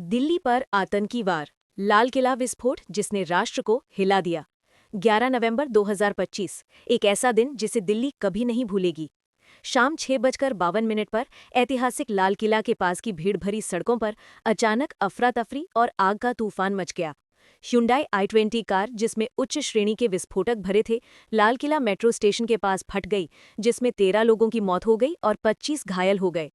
दिल्ली पर आतंकी वार, लाल किला विस्फोट जिसने राष्ट्र को हिला दिया। 11 नवंबर 2025, एक ऐसा दिन जिसे दिल्ली कभी नहीं भूलेगी। शाम 6:52 पर ऐतिहासिक लाल किला के पास की भीड़ भरी सड़कों पर अचानक अफरा तफरी और आग का तूफान मच गया। Hyundai i20 कार, जिसमें उच्च श्रेणी के विस्फोटक भरे थे, लाल किला मेट्रो स्टेशन के पास फट गई, जिसमें 13 लोगों की मौत हो गई और 25 घायल हो गए।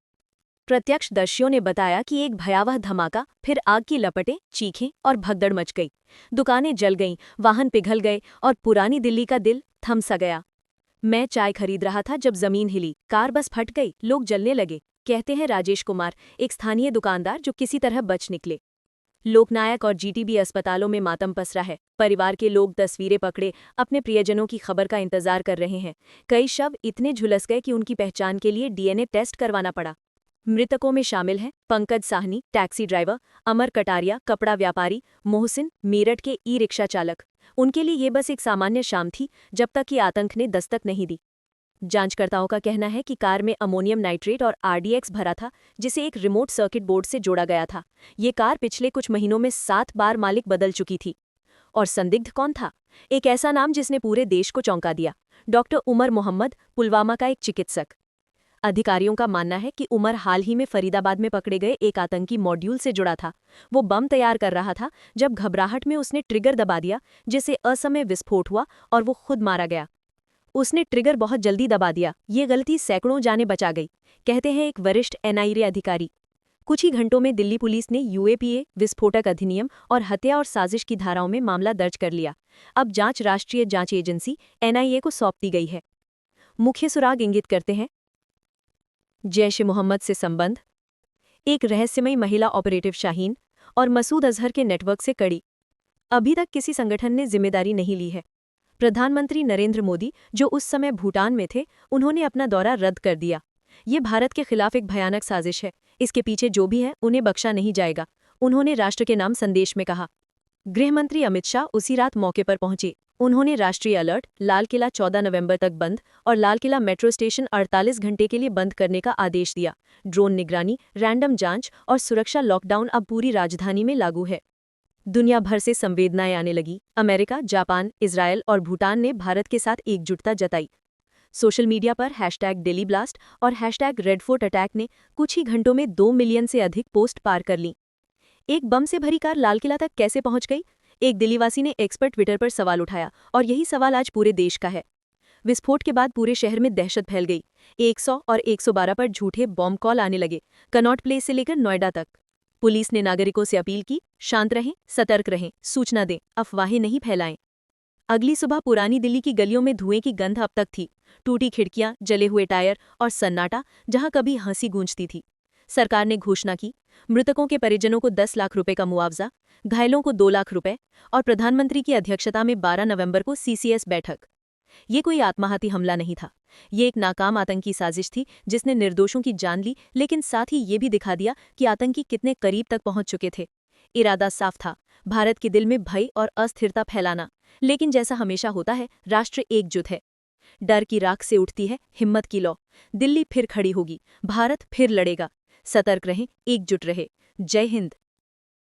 प्रत्यक्षदर्शियों ने बताया कि एक भयावह धमाका, फिर आग की लपटें, चीखें और भगदड़ मच गई। दुकानें जल गईं, वाहन पिघल गए और पुरानी दिल्ली का दिल थम सा गया। मैं चाय खरीद रहा था जब जमीन हिली, कार बस फट गई, लोग जलने लगे, कहते हैं राजेश कुमार, एक स्थानीय दुकानदार जो किसी तरह बच निकले। लोकनायक और जीटीबी अस्पतालों में मातम पसरा है। परिवार के लोग तस्वीरें पकड़े अपने प्रियजनों की खबर का इंतजार कर रहे हैं। कई शव इतने झुलस गए कि उनकी पहचान के लिए डीएनए टेस्ट करवाना पड़ा। मृतकों में शामिल हैं पंकज साहनी, टैक्सी ड्राइवर, अमर कटारिया, कपड़ा व्यापारी, मोहसिन, मेरठ के ई रिक्शा चालक। उनके लिए ये बस एक सामान्य शाम थी, जब तक कि आतंक ने दस्तक नहीं दी। जांचकर्ताओं का कहना है कि कार में अमोनियम नाइट्रेट और आरडीएक्स भरा था, जिसे एक रिमोट सर्किट बोर्ड से जोड़ा गया था। ये कार पिछले कुछ महीनों में 7 बार मालिक बदल चुकी थी। और संदिग्ध कौन था? एक ऐसा नाम जिसने पूरे देश को चौंका दिया। डॉक्टर उमर मोहम्मद, पुलवामा का एक चिकित्सक। अधिकारियों का मानना है कि उमर हाल ही में फरीदाबाद में पकड़े गए एक आतंकी मॉड्यूल से जुड़ा था। वो बम तैयार कर रहा था जब घबराहट में उसने ट्रिगर दबा दिया, जिससे असमय विस्फोट हुआ और वो खुद मारा गया। उसने ट्रिगर बहुत जल्दी दबा दिया, ये गलती सैकड़ों जानें बचा गई, कहते हैं एक वरिष्ठ एनआईए अधिकारी। कुछ ही घंटों में दिल्ली पुलिस ने यूएपीए, विस्फोटक अधिनियम और हत्या और साजिश की धाराओं में मामला दर्ज कर लिया। अब जांच राष्ट्रीय जांच एजेंसी एनआईए को सौंप दी गई है। मुख्य सुराग इंगित करते हैं जैश-ए-मोहम्मद से संबंध, एक रहस्यमयी महिला ऑपरेटिव शाहीन और मसूद अजहर के नेटवर्क से कड़ी। अभी तक किसी संगठन ने जिम्मेदारी नहीं ली है। प्रधानमंत्री नरेंद्र मोदी, जो उस समय भूटान में थे, उन्होंने अपना दौरा रद्द कर दिया। ये भारत के खिलाफ एक भयानक साजिश है। इसके पीछे जो भी है उन्हें बख्शा नहीं जाएगा, उन्होंने राष्ट्र के नाम संदेश में कहा। गृहमंत्री अमित शाह उसी रात मौके पर पहुंचे। उन्होंने राष्ट्रीय अलर्ट, लाल किला 14 नवंबर तक बंद और लाल किला मेट्रो स्टेशन 48 घंटे के लिए बंद करने का आदेश दिया। ड्रोन निगरानी, रैंडम जांच और सुरक्षा लॉकडाउन अब पूरी राजधानी में लागू है। दुनिया भर से संवेदनाएं आने लगी। अमेरिका, जापान, इजरायल और भूटान ने भारत के साथ एकजुटता जताई। सोशल मीडिया पर #दिल्ली ब्लास्ट और #रेड फोर्ट अटैक ने कुछ ही घंटों में 2 मिलियन से अधिक पोस्ट पार कर लीं। एक बम से भरी कार लाल किला तक कैसे पहुंच गई? एक दिल्लीवासी ने एक्सपर्ट ट्विटर पर सवाल उठाया और यही सवाल आज पूरे देश का है। विस्फोट के बाद पूरे शहर में दहशत फैल गई। 100 और 112 पर झूठे बॉम्ब कॉल आने लगे, कनॉट प्लेस से लेकर नोएडा तक। पुलिस ने नागरिकों से अपील की, शांत रहें, सतर्क रहें, सूचना दें, अफवाहें नहीं फैलाएं। अगली सुबह पुरानी दिल्ली की गलियों में धुएं की गंध अब तक थी। टूटी खिड़कियां, जले हुए टायर और सन्नाटा, जहां कभी हंसी गूंजती थी। सरकार ने घोषणा की, मृतकों के परिजनों को 10 लाख रुपए का मुआवजा, घायलों को 2 लाख रुपए और प्रधानमंत्री की अध्यक्षता में 12 नवंबर को सीसीएस बैठक। ये कोई आत्मघाती हमला नहीं था। ये एक नाकाम आतंकी साजिश थी जिसने निर्दोषों की जान ली, लेकिन साथ ही ये भी दिखा दिया कि आतंकी कितने करीब तक पहुंच चुके थे। इरादा साफ था, भारत के दिल में भय और अस्थिरता फैलाना। लेकिन जैसा हमेशा होता है, राष्ट्र एकजुट है। डर की राख से उठती है हिम्मत की लौ। दिल्ली फिर खड़ी होगी, भारत फिर लड़ेगा। सतर्क रहें, एकजुट रहे। जय हिंद।